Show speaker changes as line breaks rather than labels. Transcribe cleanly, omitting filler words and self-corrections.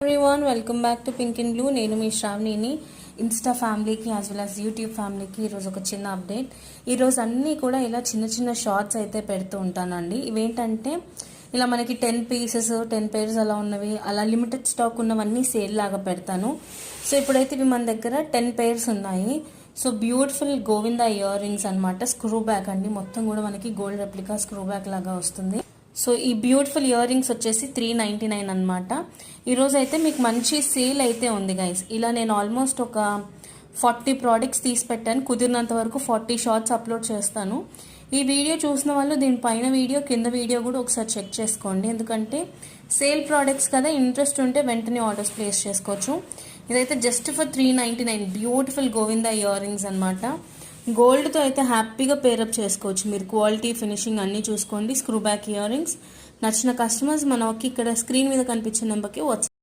Everyone welcome back to pink and blue. నేను మీ శ్రావణిని. Insta ఫ్యామిలీకి as well as YouTube ఫ్యామిలీకి ఈరోజు ఒక చిన్న అప్డేట్. ఈరోజు అన్నీ కూడా ఇలా చిన్న చిన్న షార్ట్స్ అయితే పెడుతూ ఉంటానండి. ఇవేంటంటే ఇలా మనకి 10 పీసెస్ 10 పేర్స్ అలా ఉన్నవి, అలా లిమిటెడ్ స్టాక్ ఉన్నవన్నీ సేల్ లాగా పెడతాను. సో ఇప్పుడైతే ఇవి మన దగ్గర 10 పేర్స్ ఉన్నాయి. So beautiful Govinda ear rings అనమాట. స్క్రూ బ్యాక్ అండి, మొత్తం కూడా మనకి గోల్డ్ రెప్లికా స్క్రూ బ్యాక్ లాగా వస్తుంది. సో ఈ బ్యూటిఫుల్ ఇయర్ రింగ్స్ వచ్చేసి 399 అనమాట. ఈరోజు అయితే మీకు మంచి సేల్ అయితే ఉంది గైస్. ఇలా నేను ఆల్మోస్ట్ ఒక 40 ప్రోడక్ట్స్ తీసి పెట్టాను. కుదిరినంత వరకు 40 షార్ట్స్ అప్లోడ్ చేస్తాను. ఈ వీడియో చూసిన వాళ్ళు దీనిపైన వీడియో కింద వీడియో కూడా ఒకసారి చెక్ చేసుకోండి. ఎందుకంటే సేల్ ప్రోడక్ట్స్ కదా, ఇంట్రెస్ట్ ఉంటే వెంటనే ఆర్డర్స్ ప్లేస్ చేసుకోవచ్చు. ఇదైతే just for 399 beautiful Govinda ear rings అనమాట. గోల్డ్తో అయితే హ్యాపీగా పేరప్ చేసుకోవచ్చు. మీరు క్వాలిటీ ఫినిషింగ్ అన్నీ చూసుకోండి. స్క్రూ బ్యాక్ ఇయర్ రింగ్స్ నచ్చిన కస్టమర్స్ మనకి ఇక్కడ స్క్రీన్ మీద కనిపించే నెంబర్కి వాట్సాప్